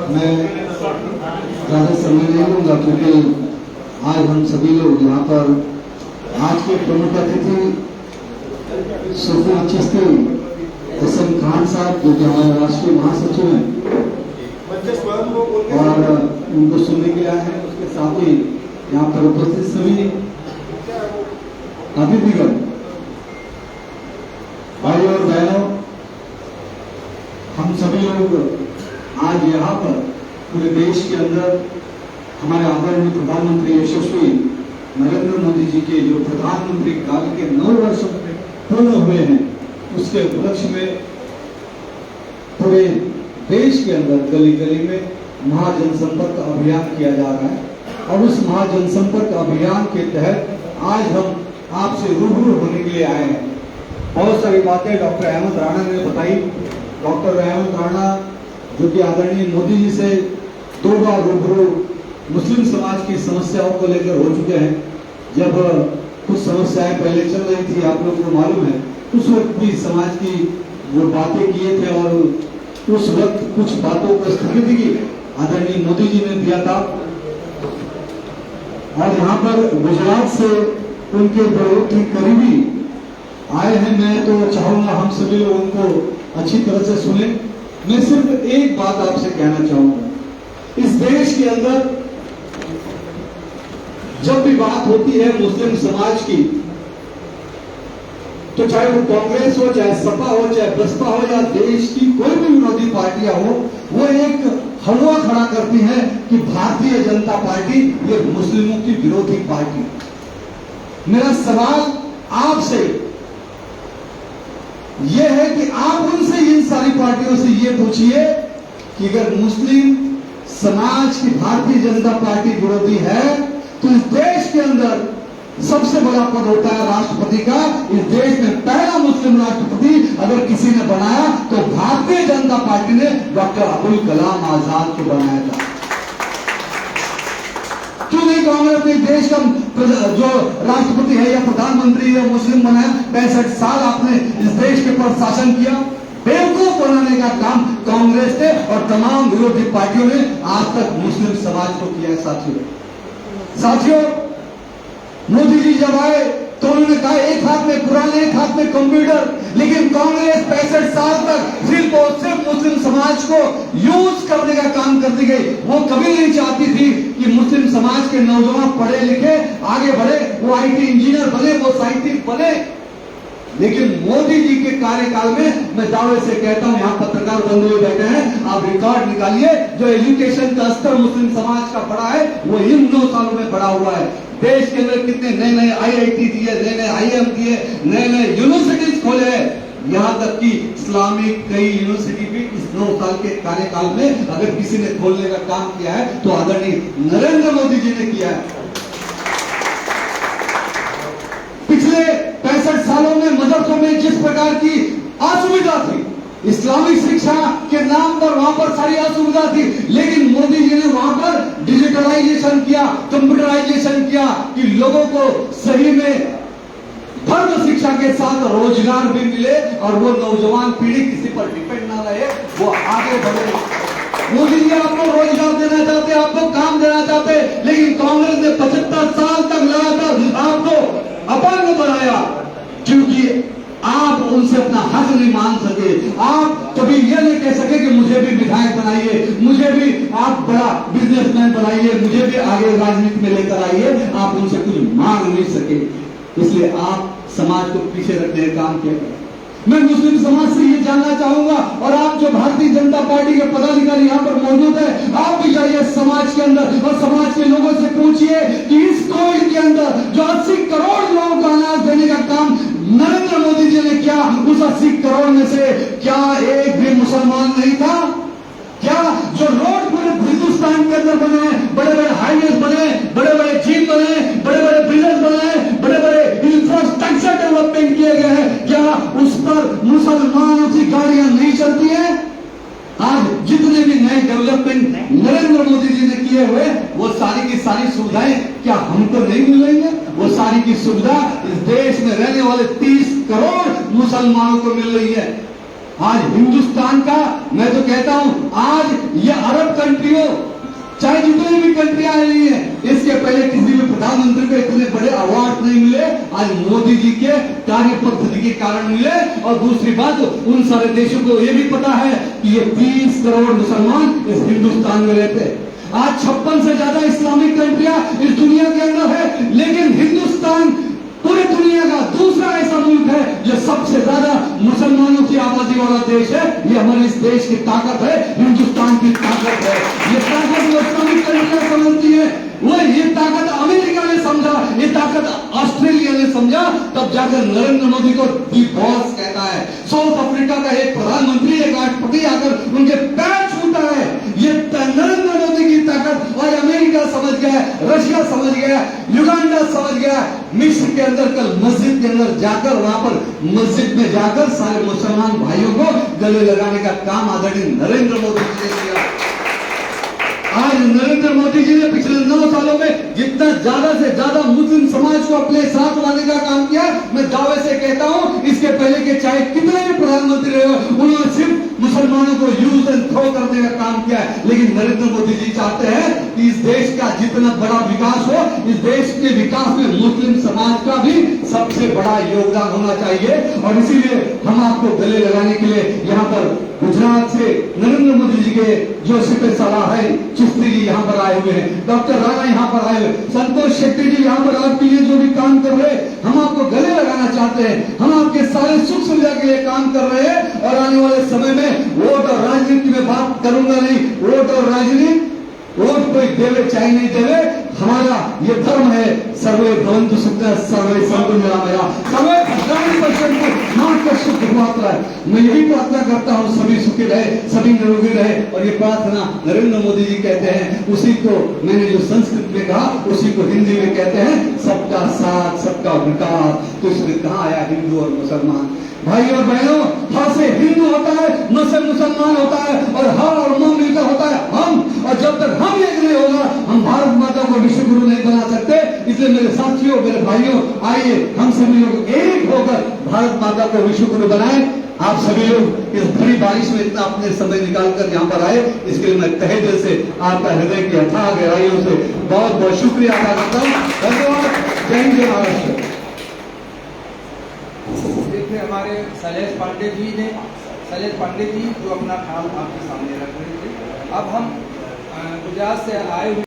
मैं ज़्यादा समय नहीं लूँगा क्योंकि आज हम सभी लोग यहाँ पर आज के प्रमुख अतिथि सूफी चिश्ती एहसन खान साहब जो कि हमारे राष्ट्रीय महासचिव हैं और उनको सुनने के लिए आए हैं। उसके साथ ही यहाँ पर उपस्थित सभी अतिथिगण भाई और बहनों, हम सभी लोग आज यहाँ पर पूरे देश के अंदर हमारे आदरणीय प्रधानमंत्री यशस्वी नरेंद्र मोदी जी के जो प्रधानमंत्री काल के 9 वर्ष पूर्ण हुए हैं, उसके उपलक्ष्य में पूरे देश के अंदर गली गली में महाजनसंपर्क अभियान किया जा रहा है। और उस महाजनसंपर्क अभियान के तहत आज हम आपसे रूबरू होने के लिए आए हैं। बहुत सारी बातें डॉक्टर अहमद राणा ने बताई। डॉक्टर अहमद राणा जो कि आदरणीय मोदी जी से 2 बार रूबरू मुस्लिम समाज की समस्याओं को लेकर हो चुके हैं। जब कुछ समस्याएं पहले चल रही थी, आप लोगों को मालूम है, उस वक्त भी समाज की वो बातें किए थे और उस वक्त कुछ बातों को स्थगित आदरणीय मोदी जी ने दिया था। और यहाँ पर गुजरात से उनके बहुत ही करीबी आए हैं। मैं तो चाहूंगा हम सभी लोग उनको अच्छी तरह से सुने। मैं सिर्फ एक बात आपसे कहना चाहूंगा, इस देश के अंदर जब भी बात होती है मुस्लिम समाज की, तो चाहे वो कांग्रेस हो, चाहे सपा हो, चाहे बसपा हो या देश की कोई भी विरोधी पार्टियां हो, वो एक हलवा खड़ा करती है कि भारतीय जनता पार्टी ये मुस्लिमों की विरोधी पार्टी। मेरा सवाल आपसे यह है कि आप उनसे, इन सारी पार्टियों से ये पूछिए कि अगर मुस्लिम समाज की भारतीय जनता पार्टी विरोधी है तो इस देश के अंदर सबसे बड़ा पद होता है राष्ट्रपति का। इस देश में पहला मुस्लिम राष्ट्रपति अगर किसी ने बनाया तो भारतीय जनता पार्टी ने डॉक्टर अब्दुल कलाम आजाद को बनाया था। क्यों नहीं कांग्रेस ने देश का जो राष्ट्रपति है या प्रधानमंत्री है मुस्लिम बनाया? 65 साल आपने इस देश के पर शासन किया। बेवकूफ बनाने का काम कांग्रेस ने और तमाम विरोधी पार्टियों ने आज तक मुस्लिम समाज को किया है। साथियों, मोदी जी जब आए तो उन्होंने कहा एक हाथ में कुरान, एक हाथ में कंप्यूटर, लेकिन कांग्रेस 65 साल तक सिर्फ और सिर्फ मुस्लिम समाज को यूज करने का काम करती गई। वो कभी नहीं चाहती थी कि मुस्लिम समाज के नौजवान पढ़े लिखे आगे बढ़े, वो IT इंजीनियर बने, वो साइंटिस्ट बने। लेकिन मोदी जी के कार्यकाल में मैं दावे से कहता हूं, यहाँ पत्रकार बंधु बैठे हैं, आप रिकॉर्ड निकालिए, जो एजुकेशन का स्तर मुस्लिम समाज का बढ़ा है वो इन 9 सालों में बढ़ा हुआ है। देश के अंदर कितने नए नए IIT दिए, नए नए IIM दिए, नए नए यूनिवर्सिटीज खोले हैं। यहाँ तक कि इस्लामिक कई यूनिवर्सिटी भी इस 9 साल के कार्यकाल में अगर किसी ने खोलने का काम किया है तो आदरणीय नरेंद्र मोदी जी ने किया है। पिछले 65 सालों में मदरसों में जिस प्रकार की असुविधा थी, इस्लामिक शिक्षा के नाम पर वहां पर सारी असुविधा थी, लेकिन मोदी जी ने वहां पर डिजिटलाइजेशन किया, कंप्यूटराइजेशन किया कि लोगों को सही में धर्म शिक्षा के साथ रोजगार भी मिले और वो नौजवान पीढ़ी किसी पर डिपेंड ना रहे, वो आगे बढ़े। मोदी जी आपको रोजगार देना चाहते, आपको काम देना चाहते, लेकिन कांग्रेस ने 75 साल तक लगातार आपको अपंग बनाया, क्योंकि आप उनसे अपना हक नहीं मान सके। आप कभी ये नहीं कह सके कि मुझे भी विधायक बनाइए, मुझे भी आप बड़ा बिजनेसमैन बनाइए, मुझे भी आगे राजनीति में लेकर आइए। आप उनसे कुछ मांग नहीं सके, इसलिए आप समाज को पीछे रखने का काम किया। मैं मुस्लिम समाज से ये जानना चाहूंगा, और आप जो भारतीय जनता पार्टी के पदाधिकारी यहाँ पर मौजूद है, आप भी जाइए समाज के अंदर और समाज के लोगों से पूछिए कि इस कोविड के अंदर जो 80 करोड़ लोगों को अनाज देने का काम नरेंद्र मोदी जी ने किया, उस 80 करोड़ में से क्या एक भी मुसलमान नहीं था? क्या जो रोड पूरे हिंदुस्तान के अंदर बने हैं, बड़े बड़े हाईवे बने, बड़े बड़े जिम बने, बड़े बड़े ब्रिजेस बने, बड़े बड़े इंफ्रास्ट्रक्चर डेवलपमेंट किए गए हैं, क्या उस पर मुसलमानों की गाड़ियां नहीं चलती हैं? आज जितने भी नए डेवलपमेंट नरेंद्र मोदी जी ने किए हुए, वो सारी की सारी सुविधाएं क्या हमको नहीं मिल रही है? वो सारी की सुविधा इस देश में रहने वाले 30 करोड़ मुसलमानों को मिल रही है। आज हिंदुस्तान का, मैं तो कहता हूं आज ये अरब कंट्रियों, चाहे जितनी भी कंट्रियां आई हैं, इसके पहले किसी भी प्रधानमंत्री को इतने बड़े अवार्ड नहीं मिले, आज मोदी जी के कार्य पद्धति के कारण मिले। और दूसरी बात, उन सारे देशों को यह भी पता है कि ये 30 करोड़ मुसलमान इस हिंदुस्तान में रहते हैं। आज 56 से ज्यादा इस्लामिक कंट्रियां इस दुनिया के अंदर है, लेकिन हिंदुस्तान पूरी दुनिया का दूसरा ऐसा मुल्क है जो सबसे ज्यादा मुसलमानों की आबादी वाला देश है। ये हमारे इस देश की ताकत है, हिंदुस्तान की ताकत है। ये ताकत जो इस्लामिक कंट्रियां समझती है, वो ये ताकत अमेरिका ने समझा, ये ताकत ऑस्ट्रेलिया ने समझा, तब जाकर नरेंद्र मोदी को दी बॉस कहता है। साउथ अफ्रीका का एक प्रधानमंत्री, एक राष्ट्रपति आकर उनके पैर छूता है। ये नरेंद्र मोदी की ताकत और अमेरिका समझ गया, रशिया समझ गया, युगांडा समझ गया। मिस्र के अंदर कल मस्जिद के अंदर जाकर, वहां पर मस्जिद में जाकर सारे मुसलमान भाइयों को गले लगाने का काम आदरणीय नरेंद्र मोदी जी ने किया। आज नरेंद्र मोदी जी ने पिछले 9 सालों में जितना ज्यादा से ज्यादा मुस्लिम समाज को अपने साथ लाने का काम किया, मैं दावे से कहता हूं, इसके पहले के चाहे कितने भी प्रधानमंत्री रहे, उन्होंने सिर्फ मुसलमानों को यूज एंड थ्रो करने का काम किया है। लेकिन नरेंद्र मोदी जी चाहते हैं कि इस देश का जितना बड़ा विकास हो, इस देश के विकास में मुस्लिम समाज का भी सबसे बड़ा योगदान होना चाहिए। और इसीलिए हम आपको गले लगाने के लिए यहाँ पर गुजरात से नरेंद्र मोदी जी के जो सिपह सलाह है, चिश्ती जी यहाँ पर आए हुए हैं, डॉक्टर राणा यहाँ पर आए हुए, संतोष शेट्टी जी यहाँ पर आपके लिए जो भी काम कर रहे हैं, हम आपको गले लगाना चाहते हैं। हम आपके सारे सुख सुविधा के लिए काम कर रहे हैं। और आने वाले समय में वोट और राजनीति में बात करूंगा नहीं, वोट और राजनीति, वोट कोई देवे चाहे नहीं देवे, हमारा ये धर्म है, सर्वे भवन्तु सुखिनः सर्वे सन्तु निरामया सर्वे भद्राणि पश्यन्तु मां कश्चित् दुर्मात्रः। मैं यही प्रार्थना करता हूँ, सभी सुखी रहे, सभी निरोगी रहे। और ये प्रार्थना नरेंद्र मोदी जी कहते हैं, उसी को मैंने जो संस्कृत में कहा उसी को हिंदी में कहते हैं, सबका साथ सबका विकास। तो इसमें कहाँ आया हिंदू और मुसलमान? भाई और बहनों, हाँ से हिंदू होता है, न से मुसलमान होता है, और हाँ और म मिलकर होता है हम। और जब तक हम एक नहीं होगा, हम भारत माता को विश्व गुरु नहीं बना सकते। इसलिए मेरे साथियों, मेरे भाइयों, आइए हम सभी लोग एक होकर भारत माता को विश्व गुरु बनाएं। आप सभी लोग इस बड़ी बारिश में इतना अपने समय निकाल कर यहाँ पर आए, इसके लिए मैं तहे दिल से आपका हृदय की अथाह गहराइयों से बहुत बहुत शुक्रिया अदा करता हूँ। धन्यवाद। जय हिंद, जय महाराष्ट्र। हमारे शैलेश पांडे जी जो अपना ख्याल आपके सामने रख रहे थे। अब हम गुजरात से आए हुए